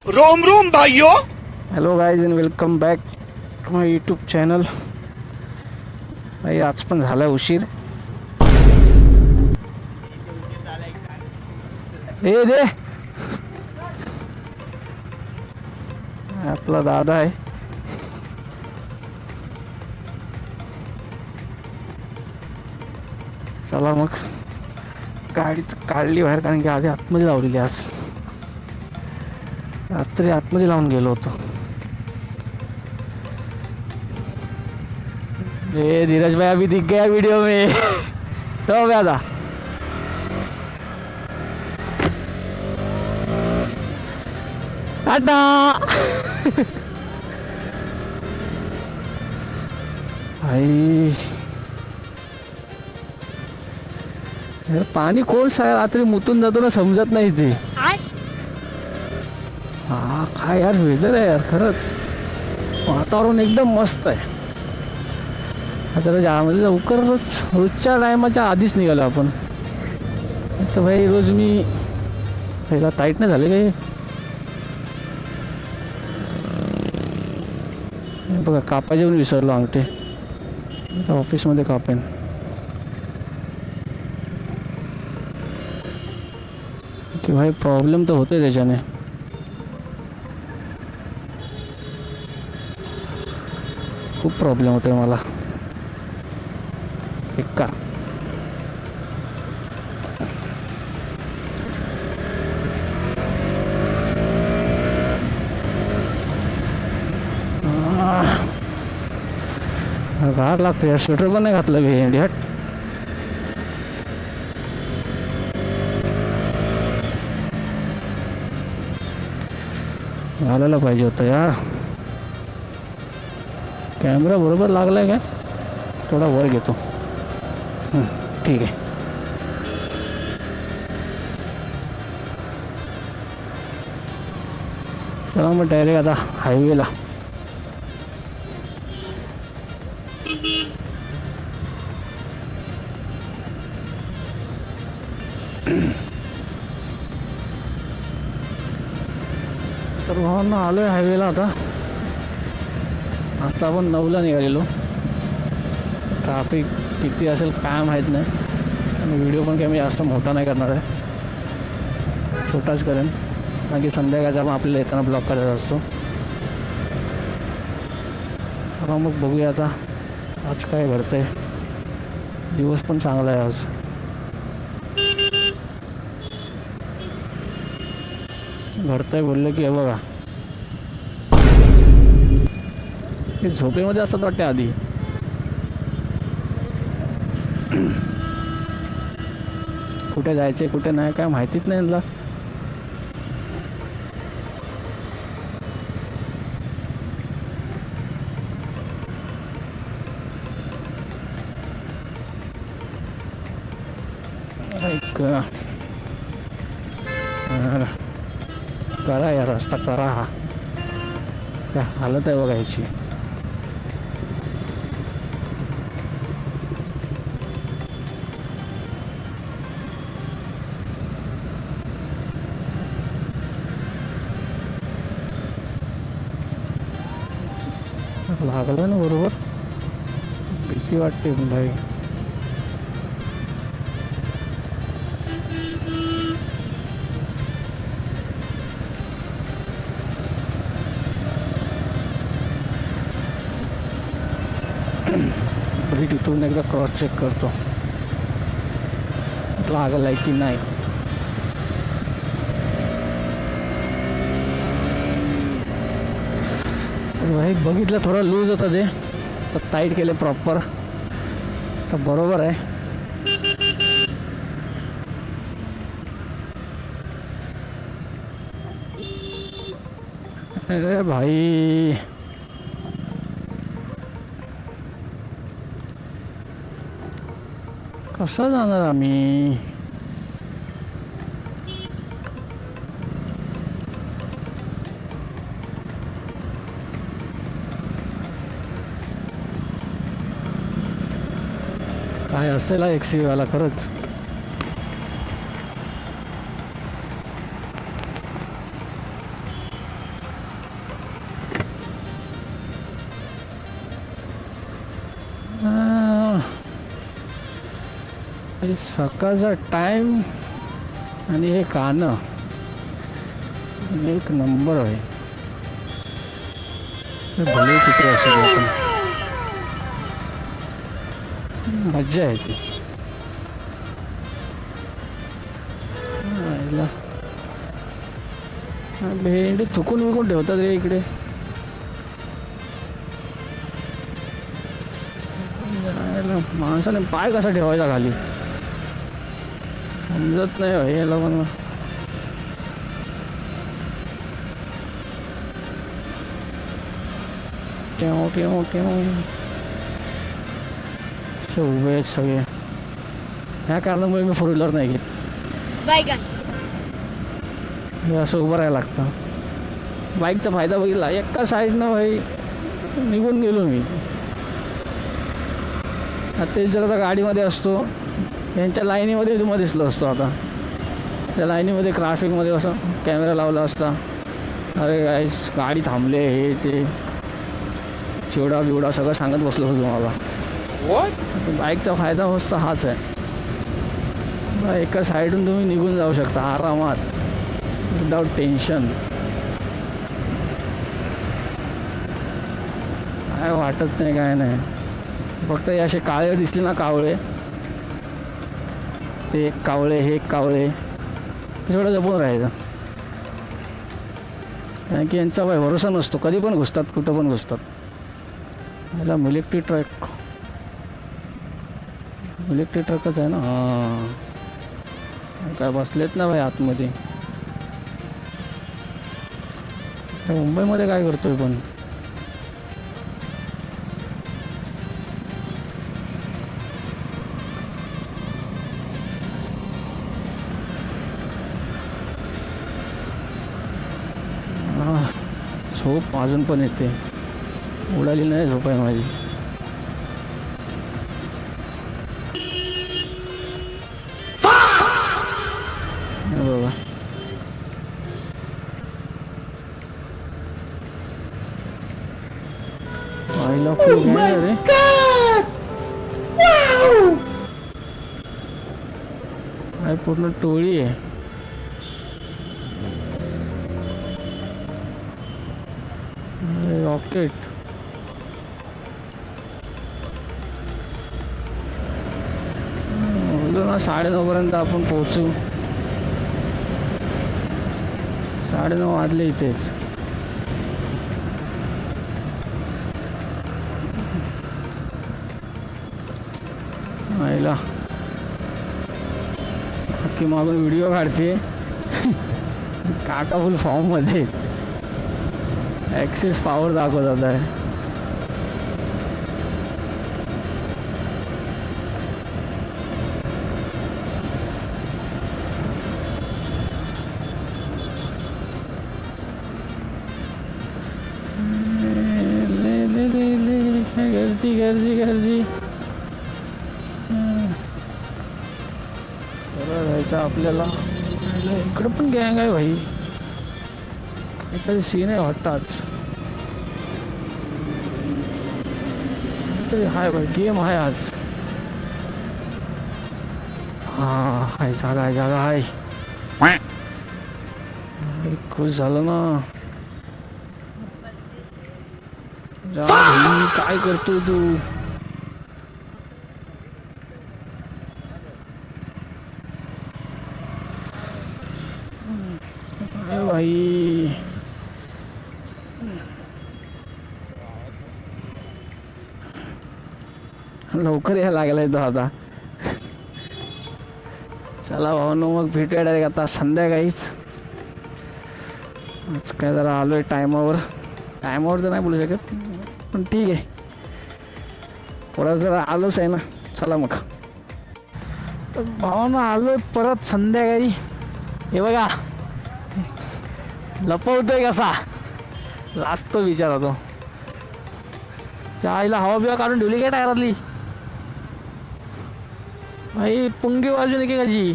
Rome रोम भाइयों. Hello guys and welcome back to my YouTube channel. आज पण झाला उशीर. ए दे आपला दादा आहे. चला मग गाडी काढली बाहेर, कारण की आधी आतमध्ये लावलेली. आज रात्री आतमध्ये लावून गेलो होतो. ए धीरज भाई अभी दिख गया वीडियो में. तो दादा टाटा. भाई पाणी कोण रात्री मुतून जातो ना, समजत नाही ते. हा काय यार वेदर आहे यार, खरंच वातावरण एकदम मस्त आहे. आता ज्यामध्ये लवकरच रोजच्या टायमाच्या आधीच निघालो आपण. तर भाई रोज मी पहिला टाईट नाही झाले काही. बघा कापायचे पण विसरलो अंगठे. आता ऑफिसमध्ये कापेन. की भाई प्रॉब्लेम तर होतोय त्याच्याने. खूप प्रॉब्लेम होतोय मला. एका गार लागतं यार. स्वेटर पण नाही घातलं मी. हट घालायला पाहिजे होतं यार. कॅमेरा बरोबर लागलाय काय? थोडा वर घेतो. ठीक आहे. चला मग डायरेक्ट आता हायवेला. तर भावांना आलोय हायवेला आता. आता आपण 9ला निघालेलो. ट्रॅफिक किती असेल काय माहीत नाही. आणि व्हिडिओ पण काही मी जास्त मोठा नाही करणार आहे, छोटाच करेन. कारण की संध्याकाळचा पण आपल्याला येताना ब्लॉग करायचा असतो. तर मग बघूया आता आज काय घडतंय. दिवस पण चांगला आहे आज. घडतंय बोललं की हे बघा, हे झोपेमध्ये असतात वाटते आधी. कुठे जायचे कुठे नाही काय माहितीच नाही मला. करा यार रस्ता करा. हा काय हालत आहे बघायची. लागलं ना बरोबर. भीती वाटते भाई. ब्रिज उतरून एकदा क्रॉस चेक करतो लागलाय की नाही. एक बघितलं थोडं लूज होतं ते, तर टाईट केले प्रॉपर. तर बरोबर आहे. अरे भाई कसं जाणार आम्ही. काय असेल XUV वाला खरंच. हे सकाळचा टाइम आणि हे गाणं एक नंबर आहे. ते भले चित्र असेल पण मज्जा यायची. भेंडी चुकून विकून ठेवतात रे इकडे. माणसाने पाय कसा ठेवायचा खाली समजत नाही याला पण. उभे आहेत सगळे. ह्या कारणामुळे मी 4 व्हीलर नाही घेत. असं उभं राहायला लागतं. बाईकचा फायदा बघितला, एका साईडनं भाई निघून गेलो मी. आता जर आता गाडीमध्ये असतो यांच्या लाईनीमध्ये तुम्हाला दिसलो असतो. आता त्या लाईनीमध्ये ट्रॅफिकमध्ये असं कॅमेरा लावला असता. अरे गाईस गाडी थांबले हे ते चिवडा बिवडा सगळं सांगत बसलो होतो तुम्हाला. बाईकचा फायदा मस्त हाच आहे, एका साईडून तुम्ही निघून जाऊ शकता आरामात विदाउट टेन्शन. काय वाटत नाही काय नाही. फक्त हे असे काळे दिसले ना कावळे, ते एक कावळे हे एक कावळे, थोडं जपून राहायचं. कारण की यांचा काही भरोसा नसतो, कधी पण घुसतात कुठं पण घुसतात. याला मिलिटरी ट्रकच आहे ना. हां काय बसलेत ना भाई आतमध्ये. मुंबईमध्ये काय करतोय पण. झोप अजून पण येते, उडाली नाही झोप आहे माझी. बघा आईला खूप रे. काय पूर्ण टोळी आहे. रॉकेट बोललो ना 9:30 पर्यंत आपण पोहोचू. 9:30 वाजले इथेच. आईला अख्खी मागून व्हिडिओ काढते काका फुल फॉर्म मध्ये. ॲक्सेस पॉवर दाखवत आहे. गर्दी सरळ जायचं आपल्याला. इकडं पण गँग आहे भाई, काहीतरी सीन आहे वाटताच. तरी हाय भाई गेम आहे आज. हाय जागा आहे. खुश झालं ना. काय करतोय तू. भाई लवकर यायला लागलाय तो आता. चला भावांनो मग भेटूया डायरेक्ट आता संध्याकाळीच. आज काय जरा आलोय टायमावर तर नाही बोलू शकत पण ठीक आहे, परत जरा आलोच आहे ना. चला मग भावांनो आलोय परत संध्याकाळी. हे बघा लपवतोय कसा लाजतो विचारा तो. त्या आईला हवा बिवा काढून ठेवली काय टायरातली भाई. पुंगी बाजूने की काजी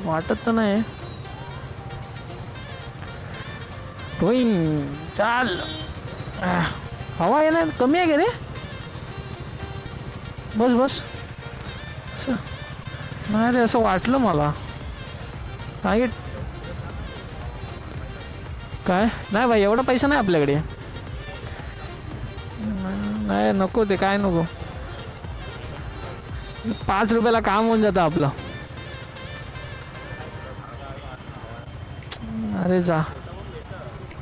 वाटत तर नाही. टोईंग चाल. हवा येणार कमी आहे का रे. बस बस. असं नाही रे, असं वाटलं मला. काय काय नाही भाई, एवढा पैसा नाही आपल्याकडे. नाही नको ते, काय नको. 5 रुपयाला काम होऊन जातं आपलं. अरे जा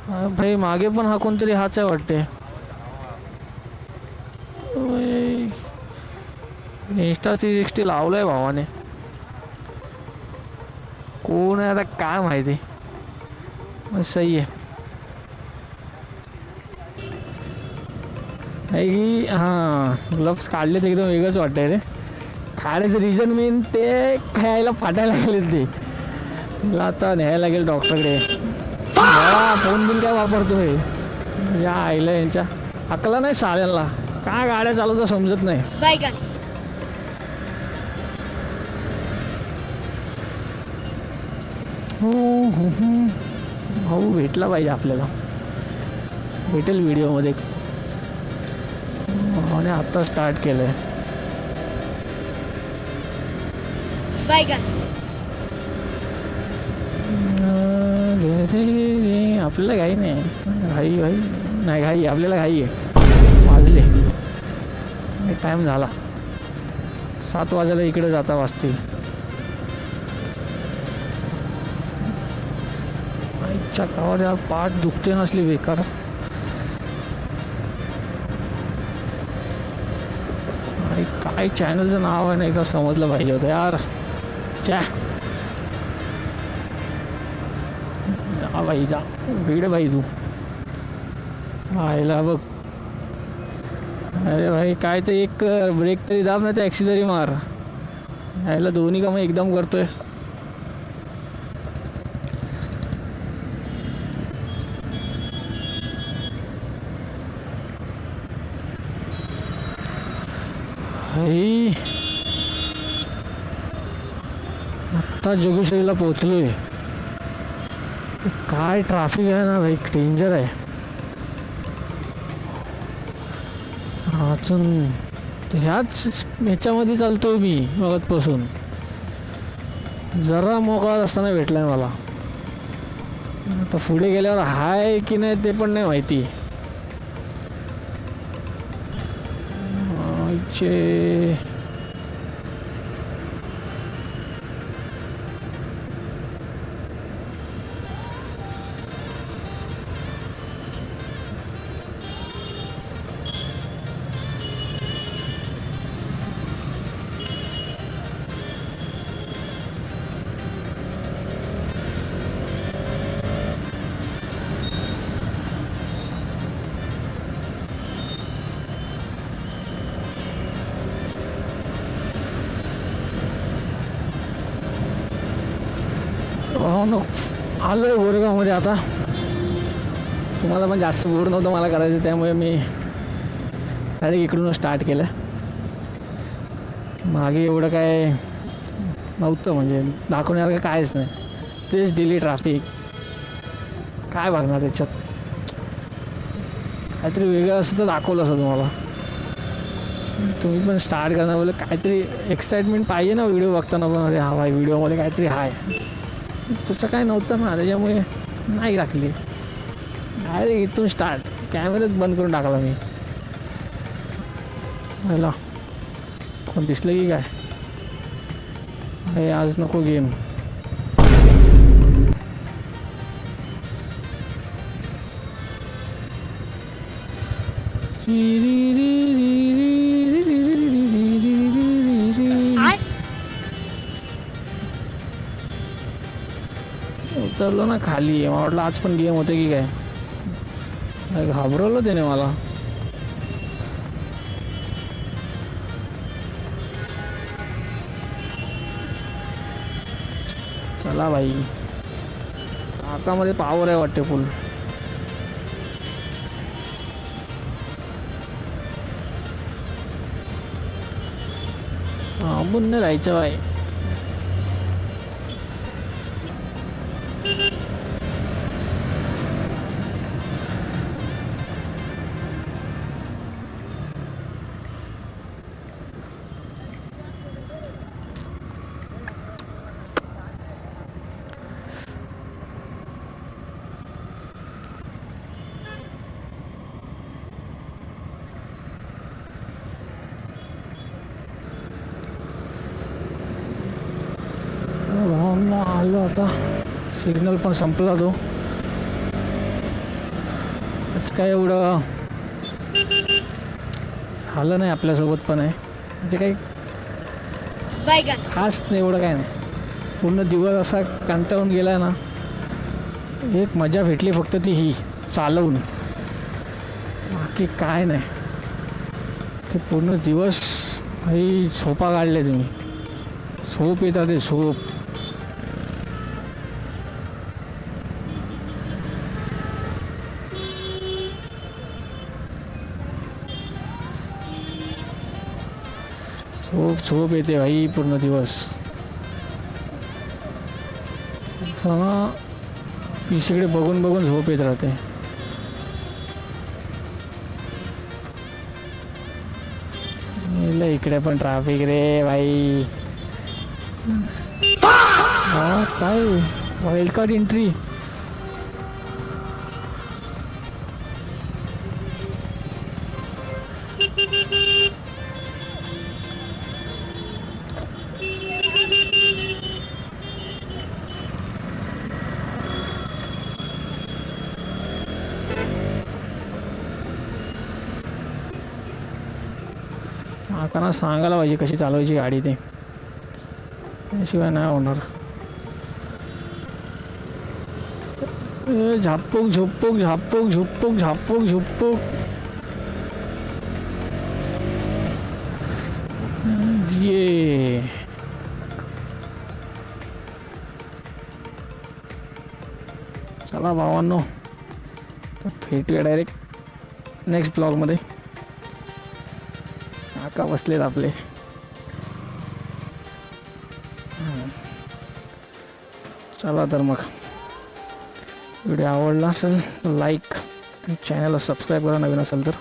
भाई, मागे पण हा कोणतरी हाच आहे वाटते. इंस्टा 360 लावलंय भावाने. कोण आहे आता काय माहिती. सही आहे. हां ग्लव्स काढले तर एकदम वेगळंच वाटतंय रे. काढायचं रिझन मेन ते खायला फाटायला लागले ते. तुला आता न्यायला लागेल डॉक्टरकडे. फोन बिन काय वापरतोय या आईला, यांच्या अकला नाही साल्यांना. काय गाड्या चालवता समजत नाही. भाऊ भेटला पाहिजे आपल्याला, भेटेल व्हिडिओमध्ये. आणि आता स्टार्ट केलंय. आपल्याला घाई नाही, घाई घाई नाही, घाई आपल्याला घाई आहे. वाजले, टाइम झाला. 7 वाजायला इकडे जाता वाजतील. आईच्या गावात यार पाठ दुखते नसली बेकार. आणि काय चॅनलचं नाव आहे ना, एकदा समजलं पाहिजे होतं यार. च्या भाई जा, भेड भाई तू आयला बघ. अरे भाई काय ते, एक ब्रेक तरी दाब ना, ते ॲक्सिलरी मार. यायला दोन्ही कामं एकदम करतोय. आत्ता जोगेश्वरीला पोहोचलोय. काय ट्रॅफिक आहे ना भाई, डेंजर आहे. अजून ह्याच ह्याच्यामध्ये चालतोय मी बघतपासून. जरा मोकळा असताना भेटलाय मला. आता पुढे गेल्यावर हाय की नाही ते पण नाही माहिती. आलो आहे गोरेगावमध्ये. आता तुम्हाला पण जास्त बोर नव्हतं मला करायचं, त्यामुळे मी डायरेक्ट इकडून स्टार्ट केलं. मागे एवढं काय नव्हतं, म्हणजे दाखवण्यासारखं कायच नाही. तेच डेली ट्रॅफिक. काय बघणार त्याच्यात, काहीतरी वेगळं असं तर दाखवलं असं तुम्हाला. तुम्ही पण स्टार्ट करणार बोले, काहीतरी एक्साइटमेंट पाहिजे ना व्हिडिओ बघताना पण. अरे हा भाई व्हिडिओमध्ये काहीतरी आहे, तसं काय नव्हतं ना, त्याच्यामुळे नाही टाकली. अरे इथून स्टार्ट, कॅमेराच बंद करून टाकला मी. हॅलो कोण दिसलं की काय. अरे आज नको गेम. उतरलो ना खाली. मला वाटलं आज पण गेम होते की काय, घाबरवलं त्याने मला. चला भाई, काकामध्ये पावर आहे वाटते फुल. थांबून नाही राहायचं भाई. आता सिग्नल पण संपला तो. काय एवढं झालं नाही आपल्यासोबत पण आहे, म्हणजे काही खास नाही एवढं काय नाही. पूर्ण दिवस असा कंटाळून गेला ना. एक मजा भेटली फक्त ती ही चालवून, बाकी काय नाही. की पूर्ण दिवस ही झोपा काढले तुम्ही. झोप येतात ते झोप. झोप झोप येते भाई पूर्ण दिवस. पिशीकडे बघून बघून झोप येत राहते. इकडे पण ट्रॅफिक रे भाई. हा काय वाईल्ड कार्ड एंट्री. काकांना सांगायला पाहिजे कशी चालवायची गाडी, ते त्याशिवाय नाही होणार. झापूक झोपूक झापूक झोपूक झापूक झोपूक. ये चला भावांनो, तर भेटूया डायरेक्ट नेक्स्ट ब्लॉगमध्ये. काका बसलेत आपले. चला तर मग, व्हिडिओ आवडला असेल लाईक, चॅनलला सबस्क्राईब करा नवीन असेल तर.